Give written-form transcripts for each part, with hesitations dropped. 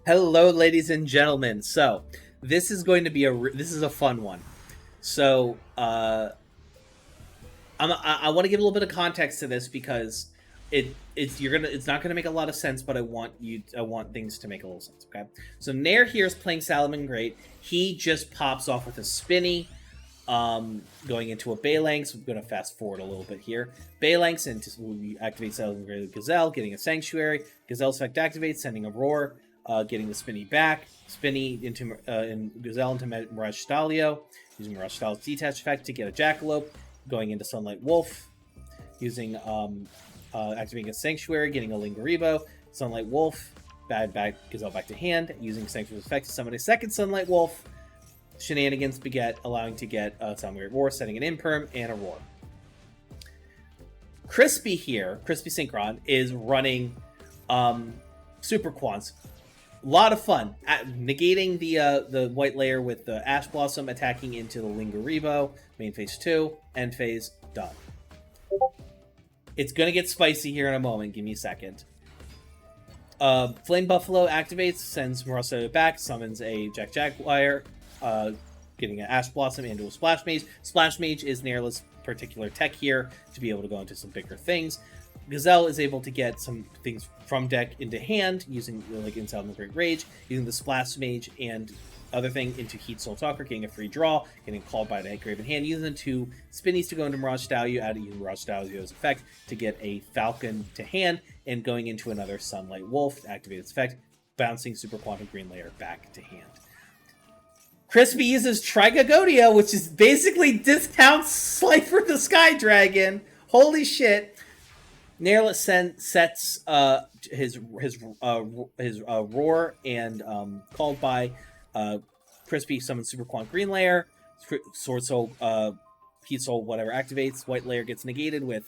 Hello, ladies and gentlemen. So, this is going to be this is a fun one. So, I want to give a little bit of context to this because it's not gonna make a lot of sense, but I want things to make a little sense. Okay, so Nair here is playing Salaman Great. He just pops off with a spinny, going into a Baylance. I'm gonna fast forward a little bit here. Baylance and we activate Salaman Great with Gazelle, getting a Sanctuary. Gazelle's effect activates, sending a Roar. Getting the Spinny back, Spinny into Gazelle into Mirage Stalio, using Mirage Stalio's detach effect to get a Jackalope, going into Sunlight Wolf, using activating a Sanctuary, getting a Lingaribo, Sunlight Wolf, back Gazelle back to hand, using Sanctuary's effect to summon a second Sunlight Wolf, Shenanigans beget, allowing to get Salaman Great Roar, setting an Imperm and a Roar. Crispy here, Crispy Synchron, is running Super Quants. A lot of fun. Negating the white layer with the Ash Blossom, attacking into the Lingaribo, main phase 2, end phase, done. It's going to get spicy here in a moment. Give me a second. Flame Buffalo activates, sends Marissa back, summons a Jaguar, getting an Ash Blossom into a Splash Mage. Splash Mage is Nair's particular tech here to be able to go into some bigger things. Gazelle is able to get some things from deck into hand, using like in Salaman Great Rage, using the Splash Mage and other thing into Heat Soul Talker, getting a free draw, getting called by the Graven Hand, using the two Spinnies to go into Mirage Stalio, using Mirage Stalio's effect to get a Falcon to hand, and going into another Sunlight Wolf to activate its effect, bouncing Super Quantum Green Layer back to hand. Crispy uses Trigagonia, which is basically discounts Slifer the Sky Dragon. Holy shit. Nair sets his Roar and called by Crispy summons Super Quant Green Layer, Sword Soul, Heat Soul, whatever activates. White Layer gets negated with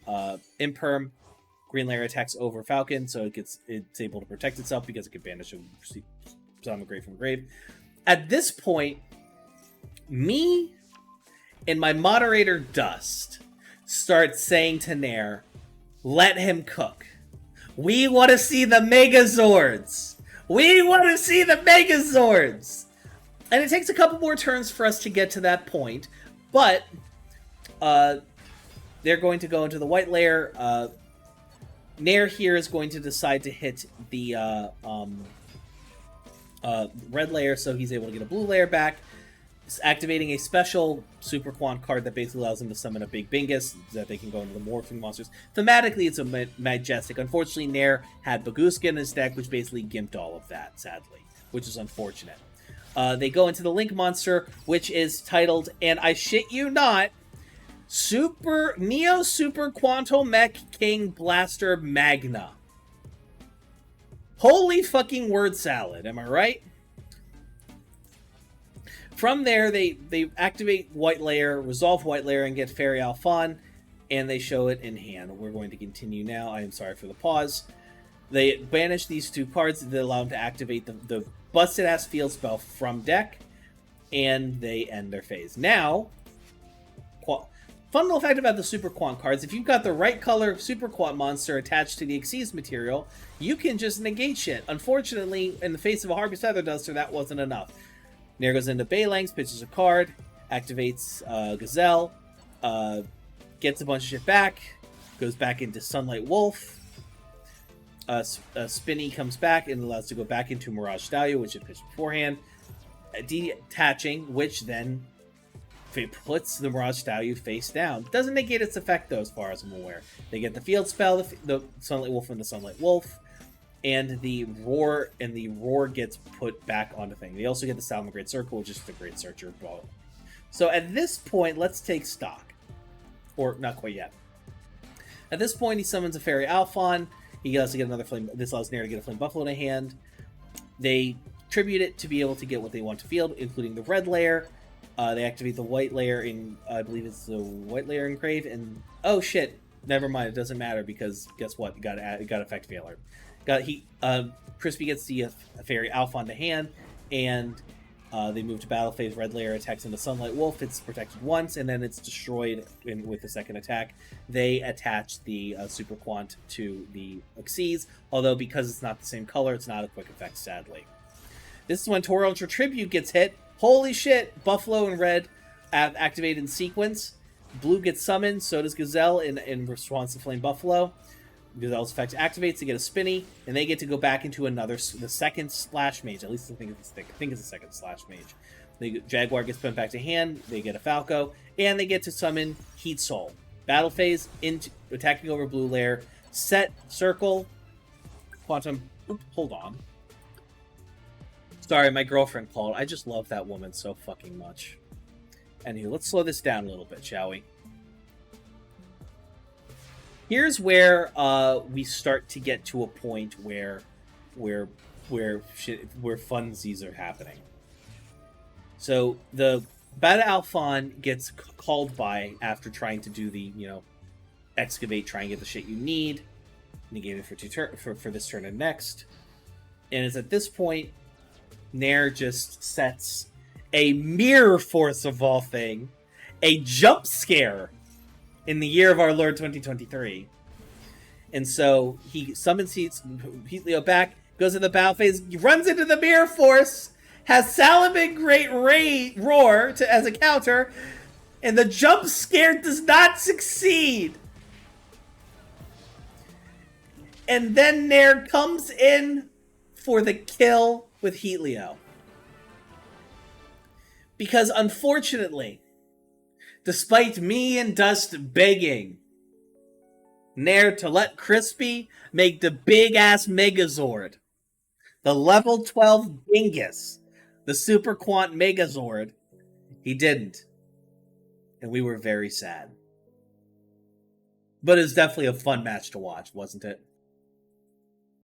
Imperm. Green Layer attacks over Falcon, so it's able to protect itself because it can banish Salaman Great from grave. At this point, me and my moderator Dust start saying to Nair, let him cook. We want to see the Megazords. We want to see the Megazords. And it takes a couple more turns for us to get to that point, but they're going to go into the white layer. Nair here is going to decide to hit the red layer, so he's able to get a blue layer back, activating a special Super Quant card that basically allows him to summon a big Bingus that they can go into the morphing monsters. Thematically, it's a Majestic. Unfortunately, Nair had Baguska in his deck, which basically gimped all of that, sadly, which is unfortunate. They go into the Link monster, which is titled, and I shit you not, Neo Super Quanto Mech King Blaster Magna. Holy fucking word salad, am I right? From there, they activate White Layer, resolve White Layer, and get Fairy Alphon, and they show it in hand. We're going to continue now. I am sorry for the pause. They banish these two cards that allow them to activate the busted-ass field spell from deck, and they end their phase. Now, fun little fact about the Super Quant cards, if you've got the right color Super Quant monster attached to the Xyz material, you can just negate shit. Unfortunately, in the face of a Harpy's Feather Duster, that wasn't enough. Nair goes into Baylance, pitches a card, activates Gazelle, gets a bunch of shit back, goes back into Sunlight Wolf. Spinny comes back and allows to go back into Mirage Stalio, which it pitched beforehand. Detaching, which then puts the Mirage Stalio face down. Doesn't negate its effect, though, as far as I'm aware. They get the field spell, the Sunlight Wolf and the Sunlight Wolf. And the roar gets put back onto thing. They also get the Salaman Great Circle, which is the Great Searcher ball. So at this point, let's take stock. Or not quite yet. At this point, he summons a Fairy Alphon. He also get another Flame. This allows Nair to get a Flame Buffalo in hand. They tribute it to be able to get what they want to field, including the red layer. They activate the white layer in, I believe it's the white layer in Crave. And oh shit, never mind. It doesn't matter because guess what? It got effect failure. Crispy gets the Fairy Alphon to hand, and They move to battle phase. Red layer attacks into Sunlight Wolf. It's protected once, and then it's destroyed with the second attack. They attach the Super Quant to the Xyz, although because it's not the same color, it's not a quick effect, sadly. This is when Toro Ultra Tribute gets hit. Holy shit! Buffalo and Red activate in sequence. Blue gets summoned, so does Gazelle in response to Flame Buffalo. Gazelle's effect activates to get a spinny, and they get to go back into the second Splash Mage. At least I think it's the second Slash Mage. Jaguar gets put back to hand, they get a Falco, and they get to summon Heat Soul. Battle phase, into attacking over blue layer, set, circle, quantum. Oop, hold on. Sorry, my girlfriend called. I just love that woman so fucking much. Anyway, let's slow this down a little bit, shall we? Here's where we start to get to a point where funsies are happening. So the Beta Alphon gets called by after trying to do the, excavate, try and get the shit you need. Negate it for this turn and next. And it's at this point, Nair just sets a mirror force of all thing, a jump scare in the year of our Lord 2023. And so he summons Heatleo back, goes to the battle phase, runs into the mirror force, has Salaman Great Roar as a counter, and the jump scare does not succeed. And then Nair comes in for the kill with Heatleo. Because unfortunately, despite me and Dust begging Nair to let Crispy make the big-ass Megazord, the level 12 Dingus, the Super Quant Megazord, he didn't. And we were very sad. But it was definitely a fun match to watch, wasn't it?